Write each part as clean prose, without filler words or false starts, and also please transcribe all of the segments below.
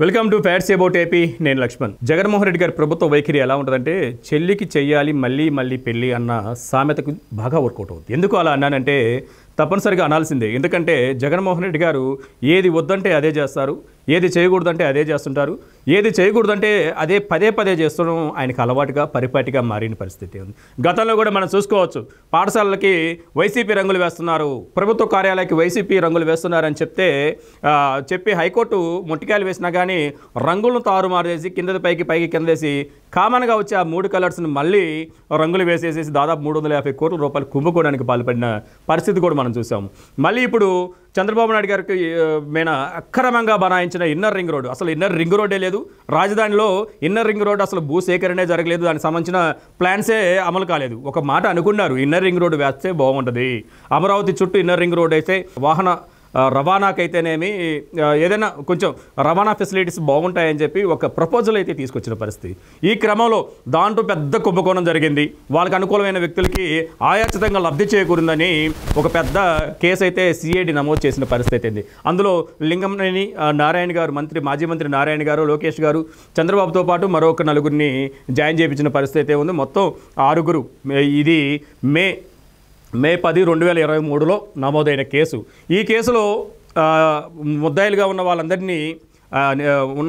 Welcome to fats about AP. నేను లక్ష్మణ్. జగన్మోహన్ రెడ్డి గారి ప్రభుత్వ వైఖరి ఎలా ఉంటుందంటే, చెల్లికి చెయ్యాలి మళ్ళీ మళ్ళీ పెళ్ళి అన్న సామెతకు బాగా వర్కౌట్ అవుతుంది. ఎందుకు అలా అన్నానంటే, తప్పనిసరిగా అనాల్సిందే. ఎందుకంటే జగన్మోహన్ రెడ్డి గారు ఏది వద్దంటే అదే చేస్తారు, ఏది చేయకూడదంటే అదే చేస్తుంటారు, ఏది చేయకూడదంటే అదే పదే పదే చేస్తడం ఆయనకు అలవాటుగా పరిపాటిగా మారిన పరిస్థితి ఉంది. గతంలో కూడా మనం చూసుకోవచ్చు, పాఠశాలలకి వైసీపీ రంగులు వేస్తున్నారు, ప్రభుత్వ కార్యాలయానికి వైసీపీ రంగులు వేస్తున్నారని చెప్పి హైకోర్టు మొట్టికాయలు వేసినా కానీ రంగులను తారుమారు చేసి కిందది పైకి కిందేసి కామన్గా వచ్చి ఆ 3 కలర్స్ని మళ్ళీ రంగులు వేసేసేసి దాదాపు 350 కోట్ల రూపాయలు కుంభకోణానికి పాల్పడిన పరిస్థితి కూడా మనం చూసాం. మళ్ళీ ఇప్పుడు చంద్రబాబు నాయుడు గారికి మీద అక్రమంగా బనాయించిన ఇన్నర్ రింగ్ రోడ్డు, అసలు ఇన్నర్ రింగ్ రోడ్డే లేదు రాజధానిలో. ఇన్నర్ రింగ్ రోడ్డు అసలు భూసేకరణే జరగలేదు, దానికి సంబంధించిన ప్లాన్సే అమలు కాలేదు. ఒక మాట అనుకున్నారు, ఇన్నర్ రింగ్ రోడ్డు వేస్తే బాగుంటుంది, అమరావతి చుట్టూ ఇన్నర్ రింగ్ రోడ్డు అయితే వాహన రవాణాకైతేనేమి ఏదైనా కొంచెం రవాణా ఫెసిలిటీస్ బాగుంటాయని చెప్పి ఒక ప్రపోజల్ అయితే తీసుకొచ్చిన పరిస్థితి. ఈ క్రమంలో దాంట్లో పెద్ద కుంభకోణం జరిగింది. వాళ్ళకి అనుకూలమైన వ్యక్తులకి ఆయాచితంగా లబ్ధి చేకూరిందని ఒక పెద్ద కేసు అయితే సిఐడి నమోదు చేసిన పరిస్థితి అయింది. అందులో లింగంనేని నారాయణ గారు, మాజీ మంత్రి నారాయణ గారు, లోకేష్ గారు, చంద్రబాబుతో పాటు మరొక 4గురిని జాయిన్ చేయించిన పరిస్థితి ఉంది. మొత్తం 6గురు. ఇది మే 10, 2023లో నమోదైన కేసు. ఈ కేసులో ముద్దాయిలుగా ఉన్న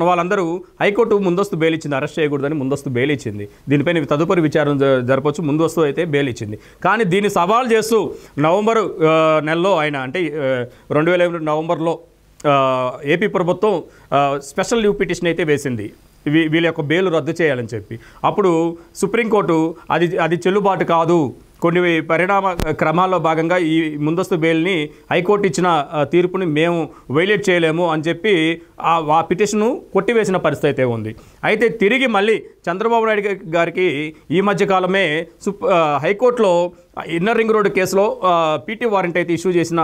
వాళ్ళందరూ హైకోర్టు ముందస్తు బెయిల్ ఇచ్చింది. అరెస్ట్ చేయకూడదని ముందస్తు బెయిల్ ఇచ్చింది. దీనిపైన తదుపరి విచారణ జరపవచ్చు. ముందస్తు అయితే బెయిల్ ఇచ్చింది. కానీ దీన్ని సవాల్ చేస్తూ నవంబర్ నెలలో ఆయన, అంటే 2020 నవంబర్లో ఏపీ ప్రభుత్వం స్పెషల్ లీవ్ పిటిషన్ అయితే వేసింది, వీళ్ళ యొక్క బెయిల్ రద్దు చేయాలని చెప్పి. అప్పుడు సుప్రీంకోర్టు అది చెల్లుబాటు కాదు, కొన్ని పరిణామ క్రమాల్లో భాగంగా ఈ ముందస్తు బెయిల్ని హైకోర్టు ఇచ్చిన తీర్పుని మేము వైలేట్ చేయలేము అని చెప్పి ఆ పిటిషన్ను కొట్టివేసిన పరిస్థితి అయితే ఉంది. అయితే తిరిగి మళ్ళీ చంద్రబాబు నాయుడు గారికి ఈ మధ్యకాలమే హైకోర్టులో ఇన్నర్ రింగ్ రోడ్డు కేసులో పీటీ వారెంట్ అయితే ఇష్యూ చేసిన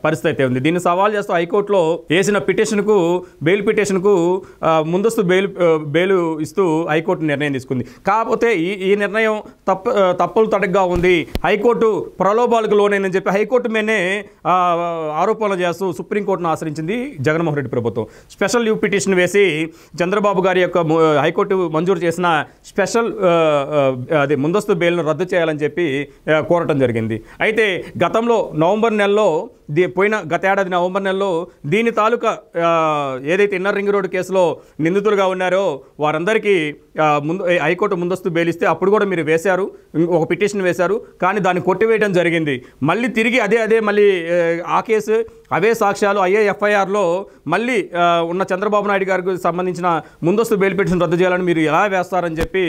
పరిస్థితి అయితే ఉంది. దీన్ని సవాల్ చేస్తూ హైకోర్టులో వేసిన బెయిల్ పిటిషన్కు ముందస్తు బెయిల్ ఇస్తూ హైకోర్టు నిర్ణయం తీసుకుంది. కాకపోతే ఈ నిర్ణయం తప్పులు తడగ్గా ఉంది, హైకోర్టు ప్రలోభాలకు లోనైందని చెప్పి హైకోర్టు మీదనే ఆరోపణలు చేస్తూ సుప్రీంకోర్టును ఆశ్రయించింది జగన్మోహన్ రెడ్డి ప్రభుత్వం. స్పెషల్ లీవ్ పిటిషన్ వేసి చంద్రబాబు గారి యొక్క హైకోర్టు మంజూరు చేసిన స్పెషల్ ముందస్తు బెయిల్ను రద్దు చేయాలని చెప్పి కోరటం జరిగింది. అయితే గతంలో నవంబర్ నెలలో గత ఏడాది నవంబర్ నెలలో దీని తాలూకా ఏదైతే ఇన్నర్ రింగ్ రోడ్డు కేసులో నిందితులుగా ఉన్నారో వారందరికీ హైకోర్టు ముందస్తు బెయిల్ ఇస్తే అప్పుడు కూడా మీరు వేశారు, ఒక పిటిషన్ వేశారు, కానీ దాన్ని కొట్టివేయడం జరిగింది. మళ్ళీ తిరిగి మళ్ళీ ఆ కేసు, అవే సాక్ష్యాలు, ఎఫ్ఐఆర్లో మళ్ళీ ఉన్న చంద్రబాబు నాయుడు గారికి సంబంధించిన ముందస్తు బెయిల్ పిటిషన్ రద్దు చేయాలని మీరు ఎలా వేస్తారని చెప్పి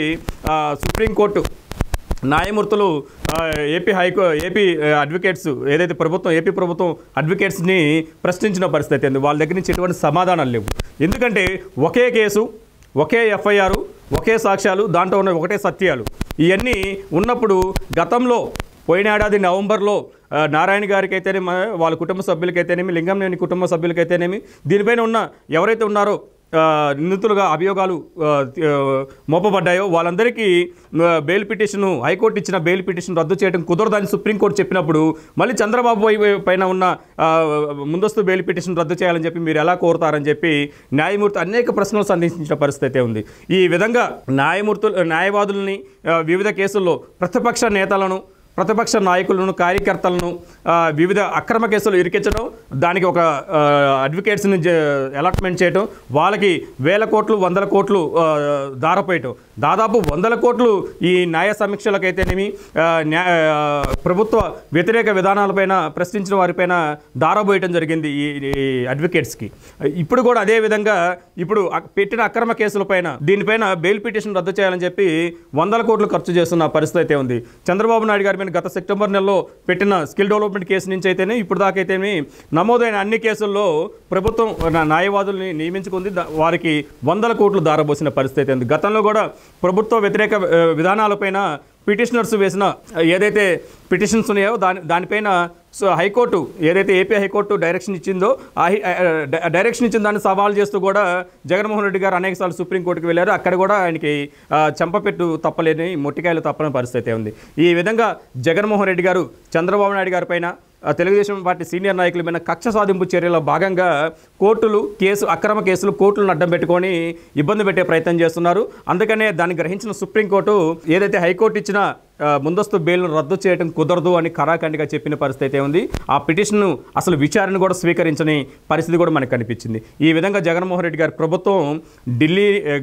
సుప్రీంకోర్టు న్యాయమూర్తులు ఏపీ అడ్వకేట్స్ ఏదైతే ఏపీ ప్రభుత్వం అడ్వకేట్స్ని ప్రశ్నించిన పరిస్థితి ఉంది. వాళ్ళ దగ్గర నుంచి ఎటువంటి సమాధానాలు లేవు. ఎందుకంటే ఒకే కేసు, ఒకే ఎఫ్ఐఆర్, ఒకే సాక్ష్యాలు, దాంట్లో ఉన్న ఒకటే సత్యాలు, ఇవన్నీ ఉన్నప్పుడు గతంలో పోయిన ఏడాది నవంబర్లో నారాయణ గారికి అయితేనేమి, వాళ్ళ కుటుంబ సభ్యులకైతేనేమి, లింగంనేని కుటుంబ సభ్యులకైతేనేమి, దీనిపైన ఎవరైతే ఉన్నారో నిందితులుగా అభియోగాలు మోపబడ్డాయో వాళ్ళందరికీ హైకోర్టు ఇచ్చిన బెయిల్ పిటిషన్ రద్దు చేయడం కుదరదని సుప్రీంకోర్టు చెప్పినప్పుడు మళ్ళీ చంద్రబాబు పైన ఉన్న ముందస్తు బెయిల్ పిటిషన్ రద్దు చేయాలని చెప్పి మీరు ఎలా కోరుతారని చెప్పి న్యాయమూర్తి అనేక ప్రశ్నలు సంధించిన పరిస్థితి ఉంది. ఈ విధంగా న్యాయవాదులని వివిధ కేసుల్లో ప్రతిపక్ష నాయకులను, కార్యకర్తలను వివిధ అక్రమ కేసులు ఇరికించడం, దానికి ఒక అడ్వకేట్స్ని అలాట్మెంట్ చేయడం, వాళ్ళకి 1000 కోట్లు 100 కోట్లు దారపోయటం, దాదాపు 100 కోట్లు ఈ న్యాయ సమీక్షలకైతేనేమి, ప్రభుత్వ వ్యతిరేక విధానాలపైన ప్రశ్నించిన వారిపైన దారబోయటం జరిగింది ఈ అడ్వకేట్స్కి. ఇప్పుడు కూడా అదేవిధంగా ఇప్పుడు పెట్టిన అక్రమ కేసులపైన దీనిపైన బెయిల్ పిటిషన్ రద్దు చేయాలని చెప్పి 100 కోట్లు ఖర్చు చేస్తున్న పరిస్థితి అయితే ఉంది. చంద్రబాబు నాయుడు గారి గత సెప్టెంబర్ నెలలో పెట్టిన స్కిల్ డెవలప్మెంట్ కేసు నుంచి అయితేనే ఇప్పుడు దాకైతేనే నమోదైన అన్ని కేసుల్లో ప్రభుత్వం న్యాయవాదుల్ని నియమించుకుంది, వారికి 100 కోట్లు దారబోసిన పరిస్థితి ఉంది. గతంలో కూడా ప్రభుత్వ వ్యతిరేక విధానాలపైన పిటిషనర్స్ వేసిన ఏదైతే పిటిషన్స్ ఉన్నాయో దానిపైన హైకోర్టు ఏదైతే ఏపీ హైకోర్టు డైరెక్షన్ ఇచ్చిందో డైరెక్షన్ ఇచ్చిన దాన్ని సవాల్ చేస్తూ కూడా జగన్మోహన్ రెడ్డి గారు అనేకసార్లు సుప్రీంకోర్టుకు వెళ్ళారు. అక్కడ కూడా ఆయనకి చంపపెట్టు తప్పలేని, మొట్టికాయలు తప్పని పరిస్థితి ఉంది. ఈ విధంగా జగన్మోహన్ రెడ్డి గారు చంద్రబాబు నాయుడు గారి పైన తెలుగుదేశం పార్టీ సీనియర్ నాయకుల మీద కక్ష సాధింపు చర్యలో భాగంగా కోర్టులు అక్రమ కేసులు కోర్టులను అడ్డం పెట్టుకొని ఇబ్బంది పెట్టే ప్రయత్నం చేస్తున్నారు. అందుకనే దాన్ని గ్రహించిన సుప్రీంకోర్టు ఏదైతే హైకోర్టు ఇచ్చిన ముందస్తు బెయిల్ను రద్దు చేయడం కుదరదు అని ఖరాఖండిగా చెప్పిన పరిస్థితి ఉంది. ఆ పిటిషన్ను అసలు విచారణ కూడా స్వీకరించని పరిస్థితి కూడా మనకు కనిపించింది. ఈ విధంగా జగన్మోహన్ రెడ్డి గారి ప్రభుత్వం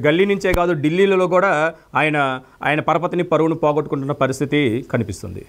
గల్లీ నుంచే కాదు ఢిల్లీలో కూడా ఆయన పరపతిని పరువును పోగొట్టుకుంటున్న పరిస్థితి కనిపిస్తుంది.